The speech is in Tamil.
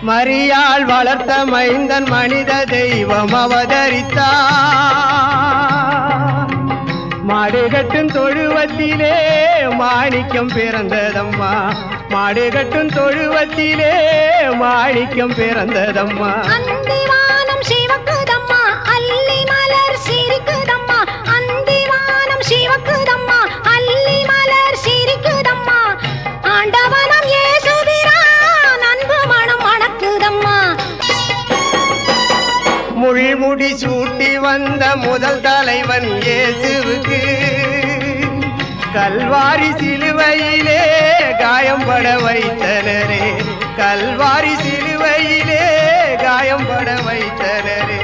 மரியாள் வளர்த்த மைந்தன் மனித தெய்வம் அவதரித்தார். மாடுகட்டும் தொழுவத்திலே மாணிக்கம் பிறந்ததம்மா, மாடுகட்டும் தொழுவத்திலே மாணிக்கம் பிறந்ததம்மா. அந்திவானம் சிவக்குதம்மா, அல்லி மலர் சிரிக்குதம்மா, அந்திவானம் சிவக்குதம்மா, அல்லி மலர் சிரிக்குதம்மா. ஆண்டவனம் இயேசுபிரான் அன்பு மனம் மணக்குதம்மா. முள்முடி சூட்டி வந்த முதல் தலைவன் இயேசுவுக்கு கல்வாரி சிலுவையிலே காயம்பட வைத்தனரே, கல்வாரி சிலுவையிலே காயம்பட வைத்தனரே.